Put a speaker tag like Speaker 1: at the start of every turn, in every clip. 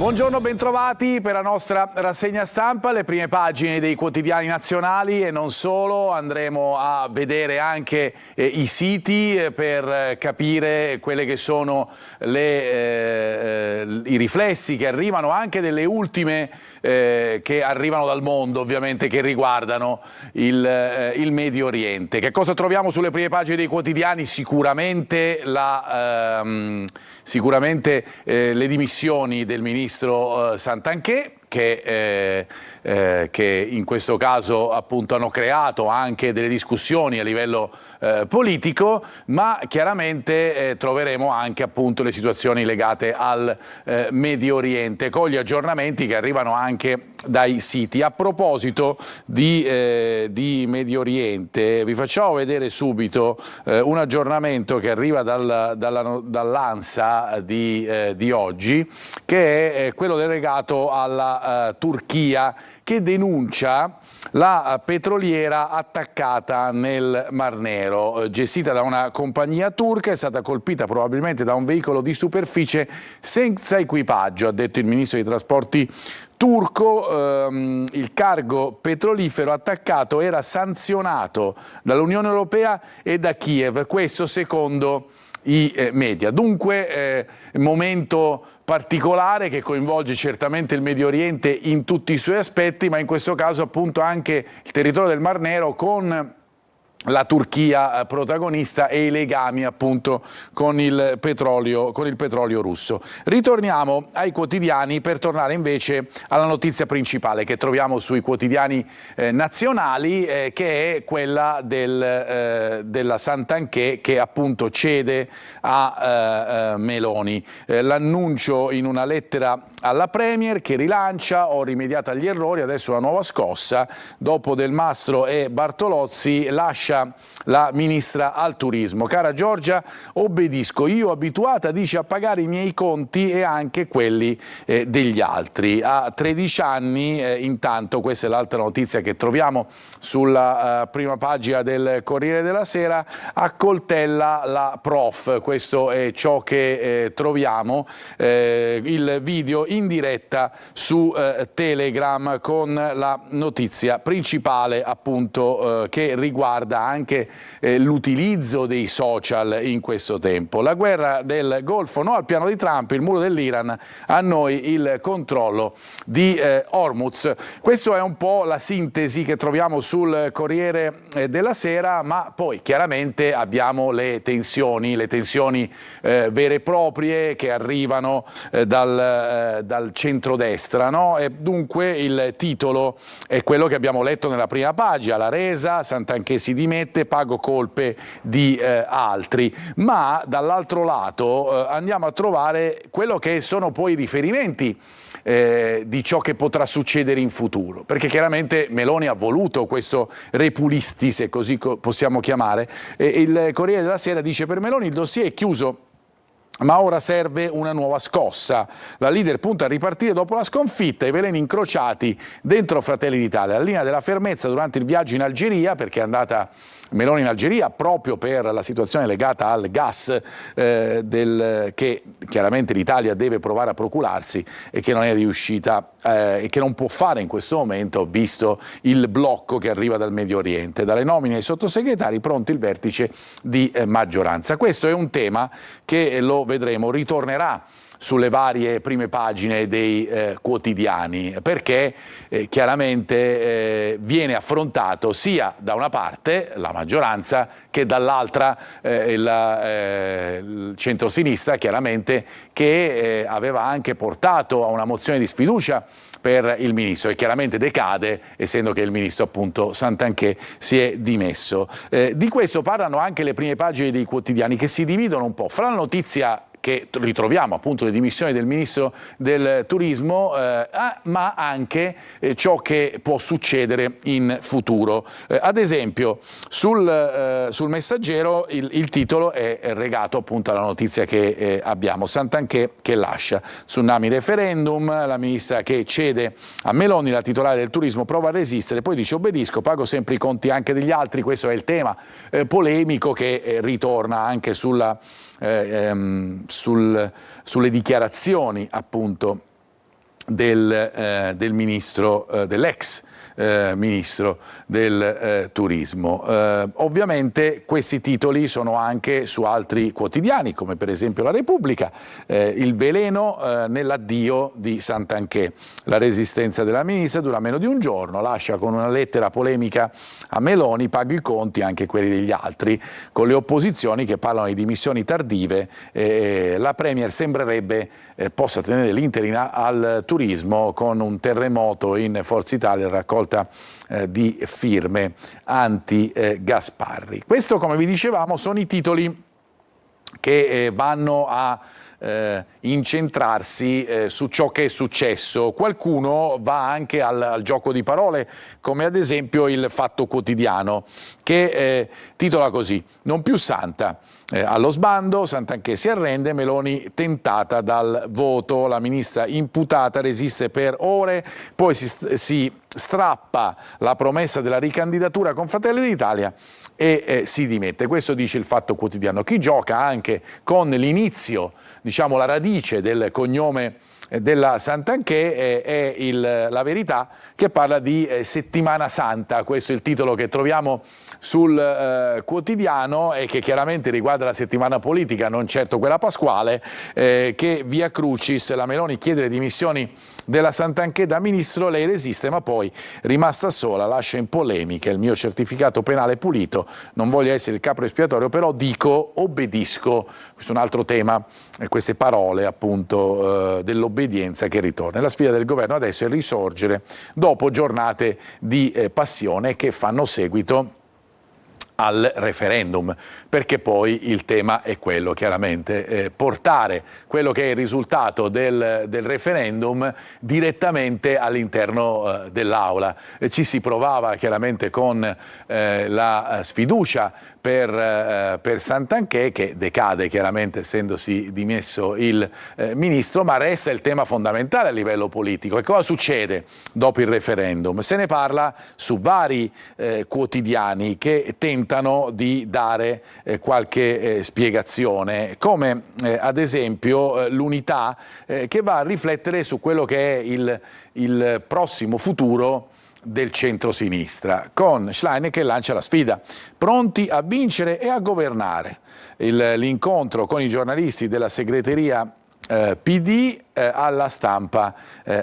Speaker 1: Buongiorno, bentrovati per la nostra rassegna stampa, le prime pagine dei quotidiani nazionali e non solo. Andremo a vedere anche i siti per capire quelle che sono i riflessi che arrivano anche delle ultime che arrivano dal mondo, ovviamente, che riguardano il Medio Oriente. Che cosa troviamo sulle prime pagine dei quotidiani? Sicuramente le dimissioni del ministro Santanchè, che in questo caso appunto hanno creato anche delle discussioni a livello politico, ma chiaramente troveremo anche appunto le situazioni legate al Medio Oriente, con gli aggiornamenti che arrivano anche dai siti. A proposito di Medio Oriente, vi facciamo vedere subito un aggiornamento che arriva dall'ANSA di oggi, che è quello legato alla Turchia, che denuncia la petroliera attaccata nel Mar Nero, gestita da una compagnia turca, è stata colpita probabilmente da un veicolo di superficie senza equipaggio, ha detto il ministro dei trasporti turco. Il cargo petrolifero attaccato era sanzionato dall'Unione Europea e da Kiev, questo secondo i media. Dunque momento particolare che coinvolge certamente il Medio Oriente in tutti i suoi aspetti, ma in questo caso appunto anche il territorio del Mar Nero, con la Turchia protagonista e i legami appunto con il petrolio russo. Ritorniamo ai quotidiani per tornare invece alla notizia principale che troviamo sui quotidiani nazionali, che è quella della Santanchè, che appunto cede a Meloni. L'annuncio in una lettera alla Premier, che rilancia: ho rimediato agli errori, adesso una nuova scossa, dopo Del Mastro e Bartolozzi lascia la ministra al turismo. Cara Giorgia, obbedisco, io abituata, dice, a pagare i miei conti e anche quelli degli altri. A 13 anni, intanto, questa è l'altra notizia che troviamo sulla prima pagina del Corriere della Sera, accoltella la prof, questo è ciò che troviamo, il video in diretta su Telegram con la notizia principale appunto che riguarda anche l'utilizzo dei social in questo tempo. La guerra del Golfo, no al piano di Trump, il muro dell'Iran, a noi il controllo di Hormuz. Questa è un po' la sintesi che troviamo sul Corriere della Sera, ma poi chiaramente abbiamo le tensioni vere e proprie che arrivano dal centrodestra, no? E dunque il titolo è quello che abbiamo letto nella prima pagina: la resa, Santanchè si dimette, pago colpe di altri. Ma dall'altro lato andiamo a trovare quello che sono poi i riferimenti di ciò che potrà succedere in futuro, perché chiaramente Meloni ha voluto questo repulisti, se così possiamo chiamare. Il Corriere della Sera dice: per Meloni il dossier è chiuso, ma ora serve una nuova scossa. La leader punta a ripartire dopo la sconfitta, i veleni incrociati dentro Fratelli d'Italia. La linea della fermezza durante il viaggio in Algeria, perché è andata Meloni in Algeria proprio per la situazione legata al gas che chiaramente l'Italia deve provare a procurarsi e che non è riuscita e che non può fare in questo momento, visto il blocco che arriva dal Medio Oriente. Dalle nomine ai sottosegretari, pronto il vertice di maggioranza. Questo è un tema che, lo vedremo, ritornerà sulle varie prime pagine dei quotidiani, perché chiaramente viene affrontato sia da una parte la maggioranza che dall'altra il centrosinistra, chiaramente, che aveva anche portato a una mozione di sfiducia per il ministro, e chiaramente decade, essendo che il ministro appunto Santanchè si è dimesso. Di questo parlano anche le prime pagine dei quotidiani, che si dividono un po' fra la notizia che ritroviamo, appunto, le dimissioni del ministro del turismo, ma anche ciò che può succedere in futuro. Ad esempio sul Messaggero il titolo è regato appunto alla notizia che abbiamo: Santanchè che lascia, tsunami referendum, la ministra che cede a Meloni, la titolare del turismo prova a resistere, poi dice: obbedisco, pago sempre i conti anche degli altri. Questo è il tema polemico che ritorna anche sulle dichiarazioni appunto del ministro, dell'ex ministro del turismo. Ovviamente questi titoli sono anche su altri quotidiani, come per esempio La Repubblica, il veleno nell'addio di Santanchè. La resistenza della ministra dura meno di un giorno, lascia con una lettera polemica a Meloni, paga i conti anche quelli degli altri, con le opposizioni che parlano di dimissioni tardive. La Premier sembrerebbe possa tenere l'interina al turismo con un terremoto in Forza Italia, raccolta di firme anti-Gasparri. Questo, come vi dicevamo, sono i titoli che vanno a incentrarsi su ciò che è successo. Qualcuno va anche al gioco di parole, come ad esempio il Fatto Quotidiano, che titola così: non più Santa. Allo sbando, Santanchè si arrende, Meloni tentata dal voto, la ministra imputata resiste per ore, poi si strappa la promessa della ricandidatura con Fratelli d'Italia e si dimette. Questo dice il Fatto Quotidiano. Chi gioca anche con l'inizio, diciamo la radice del cognome della Santanchè è La Verità, che parla di Settimana Santa. Questo è il titolo che troviamo sul quotidiano e che chiaramente riguarda la settimana politica, non certo quella pasquale, che via Crucis la Meloni chiede le dimissioni della Santanchè da ministro, lei resiste ma poi, rimasta sola, lascia in polemica: il mio certificato penale pulito, non voglio essere il capro espiatorio, però dico obbedisco. Questo è un altro tema, queste parole appunto dell'obbedienza che ritorna. La sfida del governo adesso è risorgere dopo giornate di passione che fanno seguito al referendum, perché poi il tema è quello, chiaramente, portare quello che è il risultato del referendum direttamente all'interno dell'Aula. Ci si provava chiaramente con la sfiducia per Santanchè, che decade chiaramente essendosi dimesso il ministro, ma resta il tema fondamentale a livello politico. E cosa succede dopo il referendum? Se ne parla su vari quotidiani che tentano di dare qualche spiegazione, come ad esempio l'Unità, che va a riflettere su quello che è il prossimo futuro del centro-sinistra, con Schlein che lancia la sfida: pronti a vincere e a governare. L'incontro con i giornalisti della segreteria PD alla stampa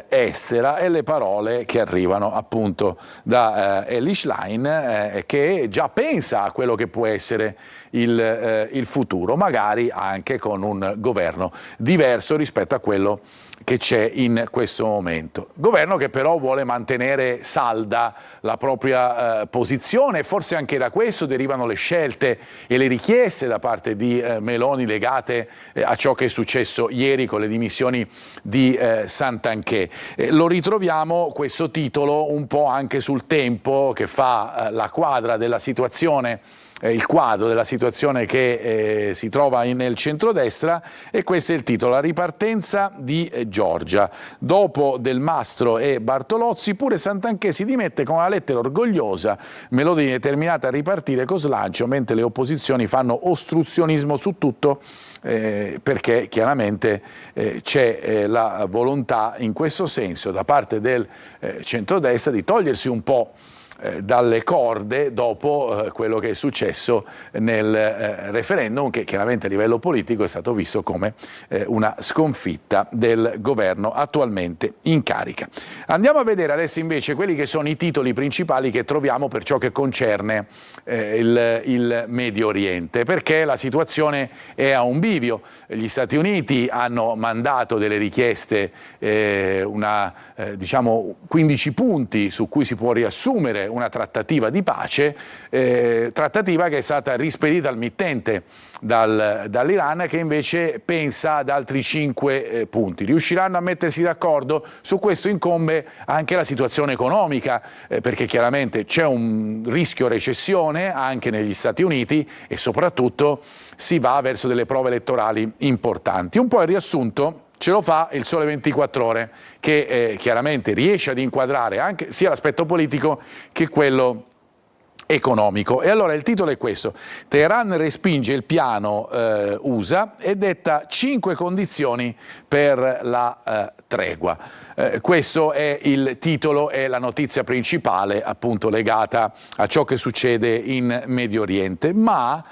Speaker 1: estera, e le parole che arrivano appunto da Elly Schlein, che già pensa a quello che può essere il futuro, magari anche con un governo diverso rispetto a quello che c'è in questo momento. Governo che però vuole mantenere salda la propria posizione, forse anche da questo derivano le scelte e le richieste da parte di Meloni legate a ciò che è successo ieri con le dimissioni di Santanchè. Lo ritroviamo questo titolo un po' anche sul Tempo, che fa la quadra della situazione, il quadro della situazione che si trova nel centrodestra, e questo è il titolo: la ripartenza di Giorgia. Dopo Del Mastro e Bartolozzi, pure Santanchè si dimette con una lettera orgogliosa. Meloni determinata a ripartire con slancio, mentre le opposizioni fanno ostruzionismo su tutto, perché chiaramente c'è la volontà in questo senso da parte del centrodestra di togliersi un po' dalle corde dopo quello che è successo nel referendum, che chiaramente a livello politico è stato visto come una sconfitta del governo attualmente in carica. Andiamo a vedere adesso invece quelli che sono i titoli principali che troviamo per ciò che concerne il Medio Oriente, perché la situazione è a un bivio. Gli Stati Uniti hanno mandato delle richieste, diciamo 15 punti su cui si può riassumere una trattativa di pace, trattativa che è stata rispedita al mittente dall'Iran, che invece pensa ad altri 5 punti. Riusciranno a mettersi d'accordo? Su questo incombe anche la situazione economica, perché chiaramente c'è un rischio recessione anche negli Stati Uniti e soprattutto si va verso delle prove elettorali importanti. Un po' il riassunto ce lo fa il Sole 24 Ore, che chiaramente riesce ad inquadrare anche sia l'aspetto politico che quello economico. E allora il titolo è questo: Teheran respinge il piano USA e detta 5 condizioni per la tregua. Questo è il titolo e la notizia principale, appunto legata a ciò che succede in Medio Oriente, ma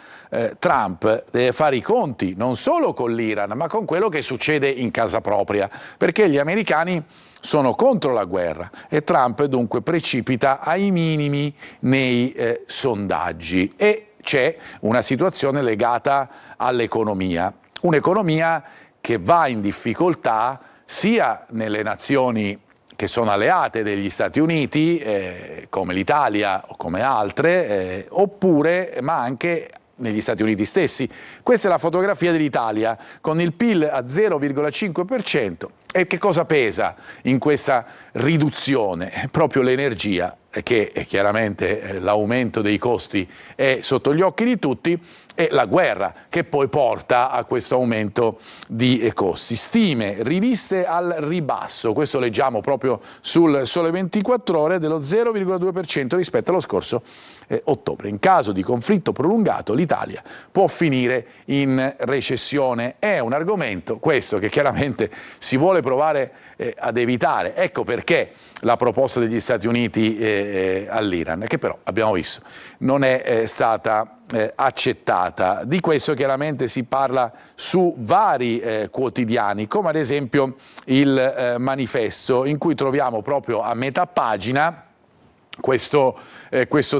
Speaker 1: Trump deve fare i conti non solo con l'Iran, ma con quello che succede in casa propria, perché gli americani sono contro la guerra e Trump dunque precipita ai minimi nei sondaggi, e c'è una situazione legata all'economia, un'economia che va in difficoltà sia nelle nazioni che sono alleate degli Stati Uniti, come l'Italia o come altre, oppure ma anche negli Stati Uniti stessi. Questa è la fotografia dell'Italia, con il PIL a 0,5%. E che cosa pesa in questa riduzione? Proprio l'energia, che chiaramente l'aumento dei costi è sotto gli occhi di tutti, e la guerra che poi porta a questo aumento di costi. Stime riviste al ribasso, questo leggiamo proprio sul Sole 24 Ore, dello 0,2% rispetto allo scorso ottobre. In caso di conflitto prolungato l'Italia può finire in recessione. È un argomento questo che chiaramente si vuole provare ad evitare. Ecco perché la proposta degli Stati Uniti all'Iran, che però abbiamo visto non è stata accettata. Di questo chiaramente si parla su vari quotidiani, come ad esempio il Manifesto, in cui troviamo proprio a metà pagina questo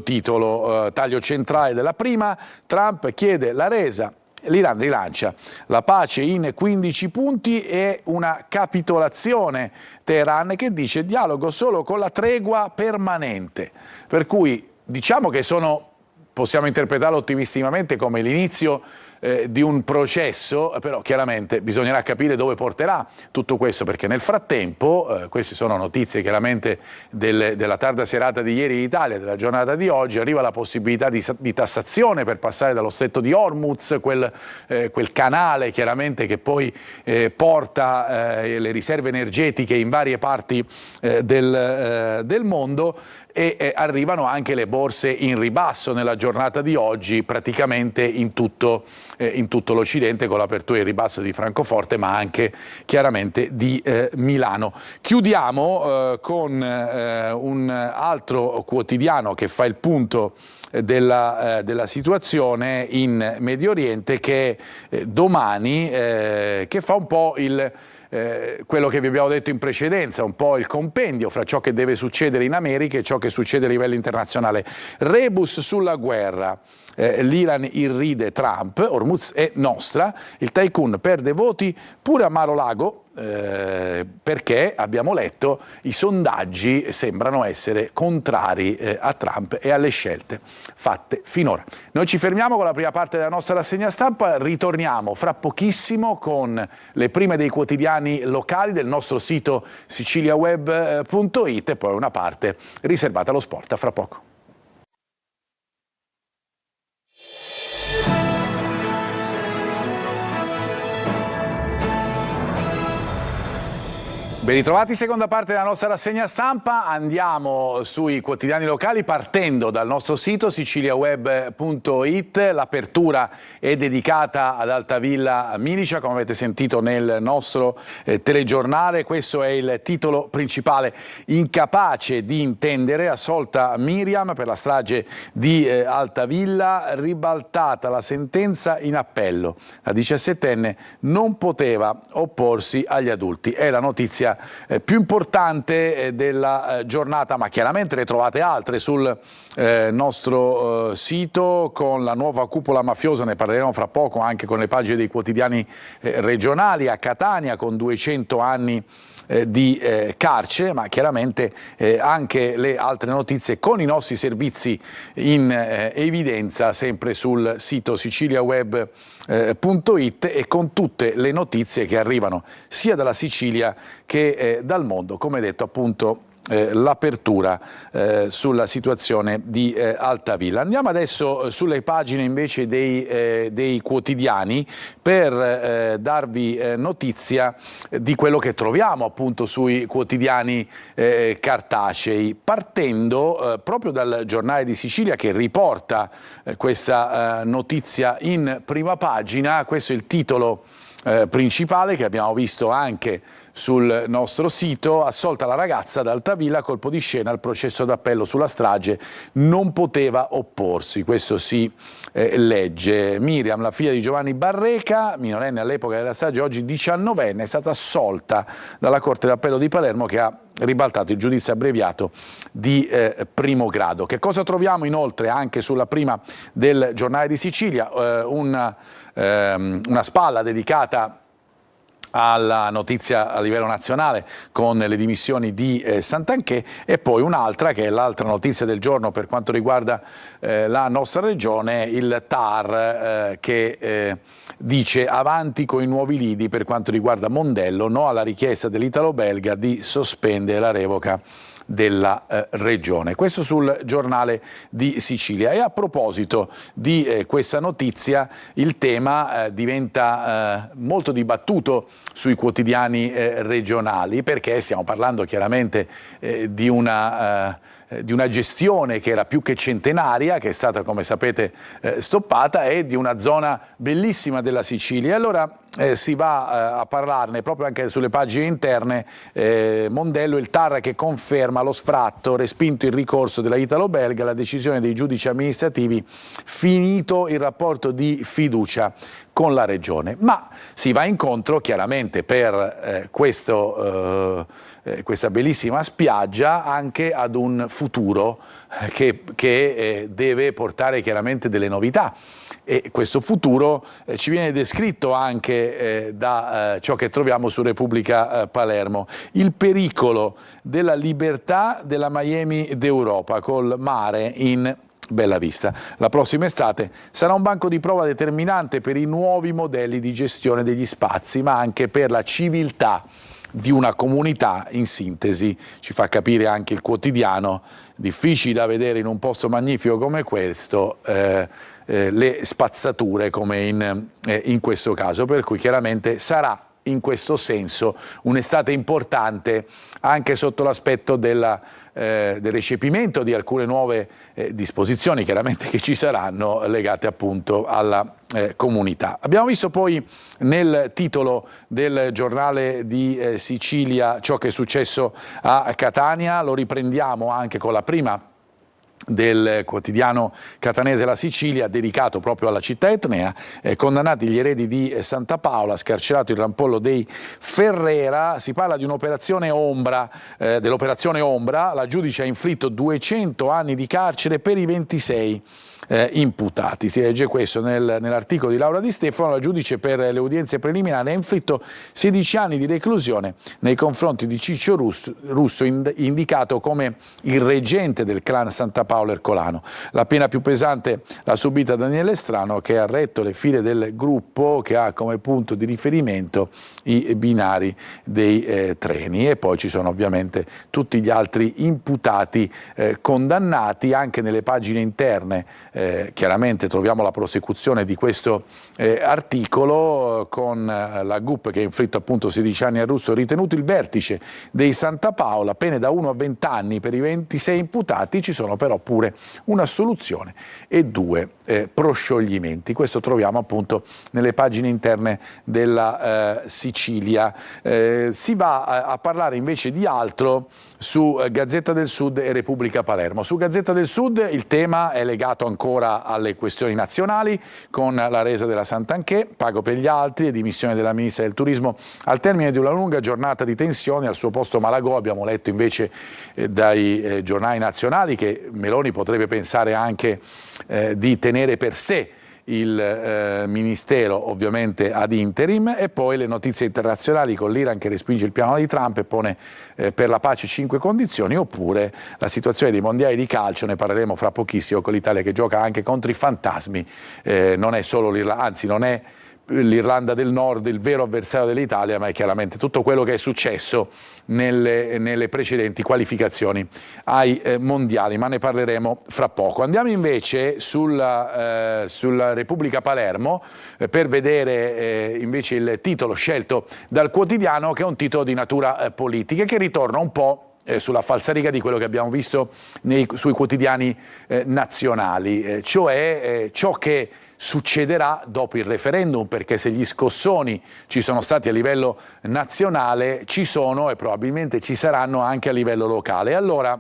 Speaker 1: titolo, taglio centrale della prima: Trump chiede la resa, l'Iran rilancia la pace in 15 punti e una capitolazione. Teheran che dice dialogo solo con la tregua permanente, per cui diciamo che possiamo interpretarlo ottimisticamente come l'inizio di un processo, però chiaramente bisognerà capire dove porterà tutto questo, perché nel frattempo, queste sono notizie chiaramente della tarda serata di ieri in Italia, della giornata di oggi, arriva la possibilità di tassazione per passare dallo stretto di Hormuz, quel canale chiaramente che poi porta le riserve energetiche in varie parti del mondo, e arrivano anche le borse in ribasso nella giornata di oggi, praticamente in tutto l'Occidente, con l'apertura in ribasso di Francoforte, ma anche chiaramente di Milano. Chiudiamo con un altro quotidiano che fa il punto della situazione in Medio Oriente, che è Domani, che fa un po' quello che vi abbiamo detto in precedenza, un po' il compendio fra ciò che deve succedere in America e ciò che succede a livello internazionale. Rebus sulla guerra, l'Iran irride Trump, Hormuz è nostra, il tycoon perde voti pure a Mar-a-Lago, perché abbiamo letto i sondaggi sembrano essere contrari a Trump e alle scelte fatte finora. Noi ci fermiamo con la prima parte della nostra rassegna stampa, ritorniamo fra pochissimo con le prime dei quotidiani locali del nostro sito siciliaweb.it e poi una parte riservata allo sport. A fra poco. Ben ritrovati, seconda parte della nostra rassegna stampa. Andiamo sui quotidiani locali partendo dal nostro sito siciliaweb.it. L'apertura è dedicata ad Altavilla Milicia, come avete sentito nel nostro telegiornale. Questo è il titolo principale: incapace di intendere, assolta Miriam per la strage di Altavilla, ribaltata la sentenza in appello. La 17enne non poteva opporsi agli adulti. È la notizia più importante della giornata, ma chiaramente ne trovate altre sul nostro sito con la nuova cupola mafiosa. Ne parleremo fra poco anche con le pagine dei quotidiani regionali. A Catania con 200 anni di carcere, ma chiaramente anche le altre notizie con i nostri servizi in evidenza sempre sul sito siciliaweb.it e con tutte le notizie che arrivano sia dalla Sicilia che dal mondo, come detto appunto l'apertura sulla situazione di Altavilla. Andiamo adesso sulle pagine invece dei quotidiani per darvi notizia di quello che troviamo appunto sui quotidiani cartacei, partendo proprio dal Giornale di Sicilia, che riporta questa notizia in prima pagina. Questo è il titolo principale che abbiamo visto anche sul nostro sito. Assolta la ragazza ad Altavilla, colpo di scena al processo d'appello sulla strage, non poteva opporsi. Questo si legge. Miriam, la figlia di Giovanni Barreca, minorenne all'epoca della strage, oggi 19enne, è stata assolta dalla Corte d'Appello di Palermo, che ha ribaltato il giudizio abbreviato di primo grado. Che cosa troviamo inoltre anche sulla prima del Giornale di Sicilia? Una spalla dedicata alla notizia a livello nazionale con le dimissioni di Santanchè, e poi un'altra che è l'altra notizia del giorno per quanto riguarda la nostra regione, il TAR che dice avanti con i nuovi lidi per quanto riguarda Mondello, no alla richiesta dell'italo-belga di sospendere la revoca della regione. Questo sul Giornale di Sicilia. E a proposito di questa notizia, il tema diventa molto dibattuto sui quotidiani regionali, perché stiamo parlando chiaramente di una gestione che era più che centenaria, che è stata, come sapete, stoppata, e di una zona bellissima della Sicilia. E allora si va a parlarne proprio anche sulle pagine interne. Mondello, il TAR che conferma lo sfratto, respinto il ricorso della italo-belga, la decisione dei giudici amministrativi, finito il rapporto di fiducia con la regione. Ma si va incontro chiaramente per questa bellissima spiaggia anche ad un futuro che deve portare chiaramente delle novità, e questo futuro ci viene descritto anche da ciò che troviamo su Repubblica Palermo: il pericolo della libertà della Miami d'Europa col mare in Bella Vista. La prossima estate sarà un banco di prova determinante per i nuovi modelli di gestione degli spazi, ma anche per la civiltà di una comunità. In sintesi ci fa capire anche il quotidiano: difficili da vedere in un posto magnifico come questo le spazzature come in questo caso, per cui chiaramente sarà in questo senso un'estate importante anche sotto l'aspetto del recepimento di alcune nuove disposizioni chiaramente che ci saranno legate appunto alla comunità. Abbiamo visto poi nel titolo del Giornale di Sicilia ciò che è successo a Catania, lo riprendiamo anche con la prima del quotidiano catanese La Sicilia, dedicato proprio alla città etnea. Condannati gli eredi di Santa Paola, scarcerato il rampollo dei Ferrera. Si parla di un'operazione ombra, dell'operazione ombra. La giudice ha inflitto 200 anni di carcere per i 26 imputati. Si legge questo nell'articolo di Laura Di Stefano. La giudice per le udienze preliminari ha inflitto 16 anni di reclusione nei confronti di Ciccio Russo, indicato come il reggente del clan Santa Paola Ercolano. La pena più pesante l'ha subita Daniele Strano, che ha retto le file del gruppo che ha come punto di riferimento i binari dei treni. E poi ci sono ovviamente tutti gli altri imputati condannati. Anche nelle pagine interne chiaramente troviamo la prosecuzione di questo articolo, con la GUP che ha inflitto appunto 16 anni a Russo, ritenuto il vertice dei Santa Paola, pene da 1 a 20 anni per i 26 imputati. Ci sono però pure un'assoluzione e 2 proscioglimenti. Questo troviamo appunto nelle pagine interne della Sicilia. Si va a parlare invece di altro su Gazzetta del Sud e Repubblica Palermo. Su Gazzetta del Sud il tema è legato ancora alle questioni nazionali, con la resa della Santanchè, pago per gli altri e dimissione della ministra del Turismo al termine di una lunga giornata di tensioni. Al suo posto Malagò. Abbiamo letto invece dai giornali nazionali che Meloni potrebbe pensare anche di tenere per sé il ministero, ovviamente ad interim. E poi le notizie internazionali, con l'Iran che respinge il piano di Trump e pone per la pace 5 condizioni, oppure la situazione dei mondiali di calcio. Ne parleremo fra pochissimo, con l'Italia che gioca anche contro i fantasmi. Non è solo l'Irlanda, anzi non è l'Irlanda del Nord il vero avversario dell'Italia, ma è chiaramente tutto quello che è successo nelle precedenti qualificazioni ai mondiali, ma ne parleremo fra poco. Andiamo invece sulla Repubblica Palermo per vedere invece il titolo scelto dal quotidiano, che è un titolo di natura politica che ritorna un po' sulla falsariga di quello che abbiamo visto sui quotidiani nazionali, cioè ciò che succederà dopo il referendum, perché se gli scossoni ci sono stati a livello nazionale, ci sono e probabilmente ci saranno anche a livello locale. Allora,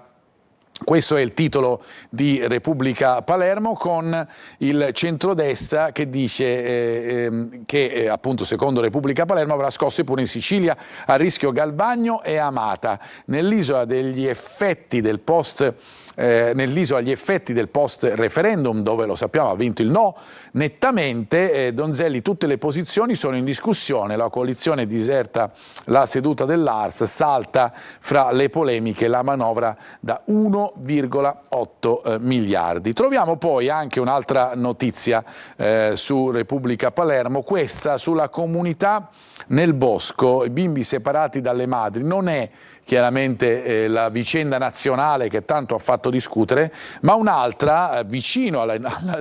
Speaker 1: questo è il titolo di Repubblica Palermo, con il centrodestra che dice che appunto secondo Repubblica Palermo avrà scosse pure in Sicilia, a rischio Galvagno e Amata. Nell'isola degli effetti del post-referendum, dove lo sappiamo ha vinto il no nettamente, Donzelli, tutte le posizioni sono in discussione, la coalizione diserta la seduta salta fra le polemiche la manovra da 1,8 miliardi. Troviamo poi anche un'altra notizia su Repubblica Palermo, questa sulla comunità nel bosco, i bimbi separati dalle madri. Non è chiaramente la vicenda nazionale che tanto ha fatto discutere, ma un'altra vicino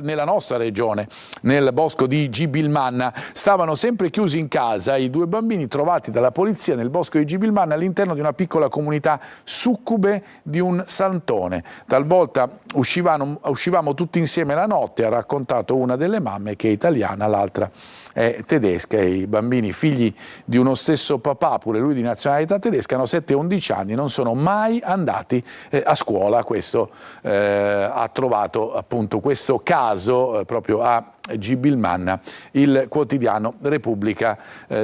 Speaker 1: nella nostra regione, nel bosco di Gibilmanna. Stavano sempre chiusi in casa i 2 bambini trovati dalla polizia nel bosco di Gibilmanna all'interno di una piccola comunità succube di un santone. Talvolta uscivamo tutti insieme la notte, ha raccontato una delle mamme, che è italiana, l'altra è tedesca, e i bambini figli di uno stesso papà, pure lui di nazionalità tedesca, hanno 7 e 11 anni, non sono mai andati a scuola. Questo ha trovato appunto questo caso proprio a Gibilmanna il quotidiano Repubblica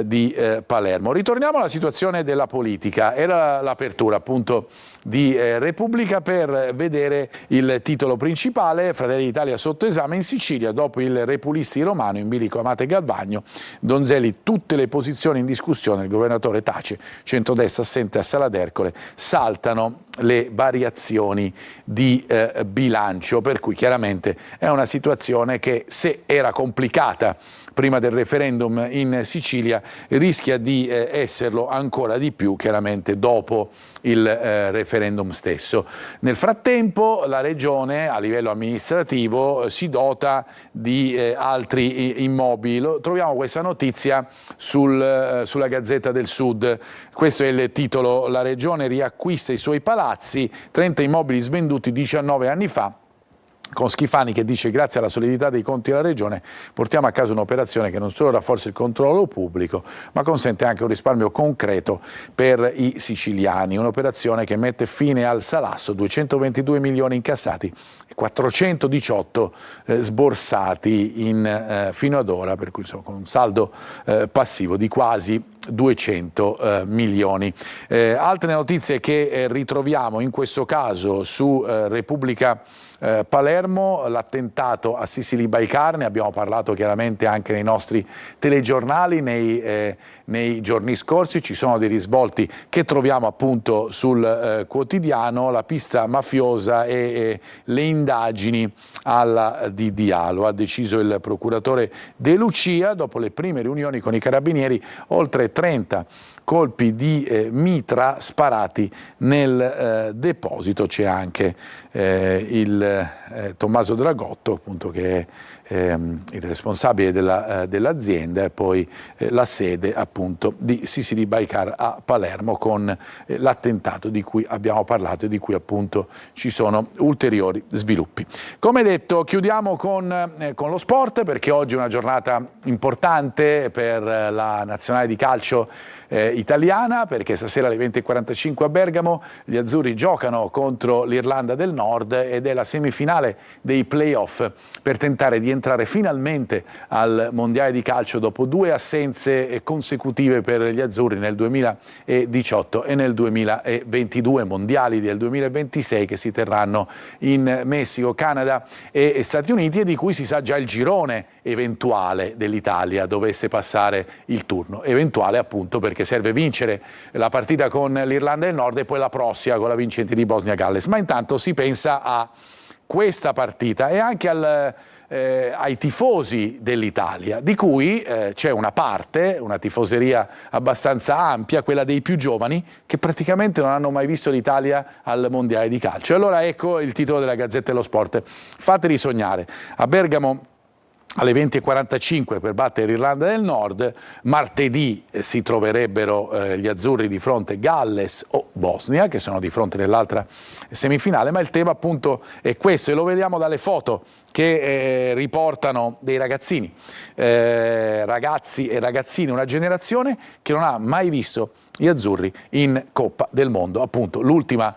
Speaker 1: di Palermo. Ritorniamo alla situazione della politica. Era l'apertura appunto di Repubblica per vedere il titolo principale: Fratelli d'Italia sotto esame in Sicilia dopo il Repulisti romano in bilico Amata e Galvagno. Donzelli, tutte le posizioni in discussione, il governatore tace, centrodestra assente a Sala d'Ercole, saltano le variazioni di bilancio, per cui chiaramente è una situazione che, se era complicata prima del referendum in Sicilia, rischia di esserlo ancora di più chiaramente dopo il referendum stesso. Nel frattempo la Regione a livello amministrativo si dota di altri immobili. Troviamo questa notizia sulla Gazzetta del Sud. Questo è il titolo: la Regione riacquista i suoi palazzi, 30 immobili svenduti 19 anni fa. Con Schifani che dice: grazie alla solidità dei conti della Regione portiamo a casa un'operazione che non solo rafforza il controllo pubblico, ma consente anche un risparmio concreto per i siciliani. Un'operazione che mette fine al salasso: 222 milioni incassati e 418 sborsati fino ad ora, per cui insomma, con un saldo passivo di quasi 200 milioni. Altre notizie che ritroviamo in questo caso su Repubblica Palermo: l'attentato a Sicily Bikar, ne abbiamo parlato chiaramente anche nei nostri telegiornali nei giorni scorsi. Ci sono dei risvolti che troviamo appunto sul quotidiano: la pista mafiosa e le indagini alla DDA. Lo ha deciso il procuratore De Lucia dopo le prime riunioni con i carabinieri. Oltre 30 colpi di mitra sparati nel deposito. C'è anche Tommaso Dragotto, appunto, che è il responsabile dell'azienda, e poi la sede appunto di Sicily Bikar a Palermo, con l'attentato di cui abbiamo parlato e di cui appunto ci sono ulteriori sviluppi. Come detto, chiudiamo con lo sport, perché oggi è una giornata importante per la nazionale di calcio italiana, perché stasera alle 20:45 a Bergamo gli azzurri giocano contro l'Irlanda del Nord ed è la semifinale dei playoff per tentare di entrare finalmente al mondiale di calcio dopo 2 assenze consecutive per gli azzurri nel 2018 e nel 2022, mondiali del 2026 che si terranno in Messico, Canada e Stati Uniti, e di cui si sa già il girone eventuale dell'Italia dovesse passare il turno. Eventuale appunto perché serve vincere la partita con l'Irlanda del Nord e poi la prossima con la vincente di Bosnia-Galles. Ma intanto si pensa a questa partita e anche ai tifosi dell'Italia, di cui c'è una parte, una tifoseria abbastanza ampia, quella dei più giovani, che praticamente non hanno mai visto l'Italia al Mondiale di calcio. E allora ecco il titolo della Gazzetta dello Sport: fateli sognare. A Bergamo alle 20:45 per battere l'Irlanda del Nord, martedì si troverebbero gli azzurri di fronte Galles o Bosnia, che sono di fronte nell'altra semifinale, ma il tema appunto è questo, e lo vediamo dalle foto che riportano dei ragazzini, ragazzi e ragazzine, una generazione che non ha mai visto gli azzurri in Coppa del Mondo. Appunto, l'ultima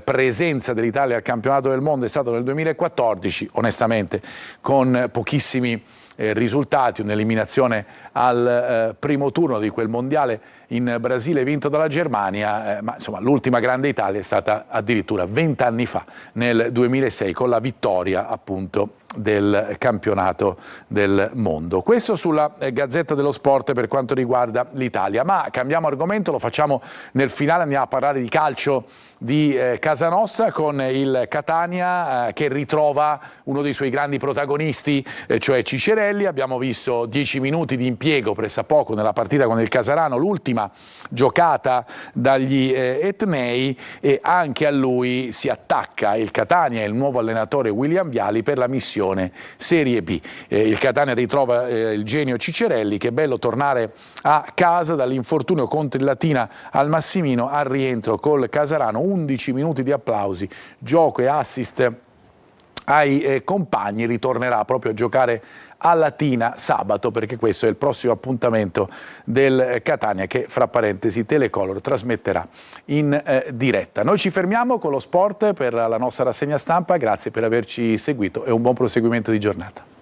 Speaker 1: presenza dell'Italia al campionato del mondo è stata nel 2014, onestamente con pochissimi risultati, un'eliminazione al primo turno di quel mondiale in Brasile vinto dalla Germania, ma insomma l'ultima grande Italia è stata addirittura 20 anni fa, nel 2006, con la vittoria appunto del campionato del mondo. Questo sulla Gazzetta dello Sport per quanto riguarda l'Italia, ma cambiamo argomento, lo facciamo nel finale, andiamo a parlare di calcio di casa nostra con il Catania che ritrova uno dei suoi grandi protagonisti, cioè Cicerelli. Abbiamo visto 10 minuti di impiego pressappoco nella partita con il Casarano, l'ultima giocata dagli etnei, e anche a lui si attacca il Catania e il nuovo allenatore William Viali per la missione Serie B. Il Catania ritrova il genio Cicerelli, che è bello tornare a casa dall'infortunio contro il Latina al Massimino, al rientro col Casarano, 11 minuti di applausi, gioco e assist ai compagni. Ritornerà proprio a giocare a Latina sabato, perché questo è il prossimo appuntamento del Catania, che fra parentesi Telecolor trasmetterà in diretta. Noi ci fermiamo con lo sport per la nostra rassegna stampa, grazie per averci seguito e un buon proseguimento di giornata.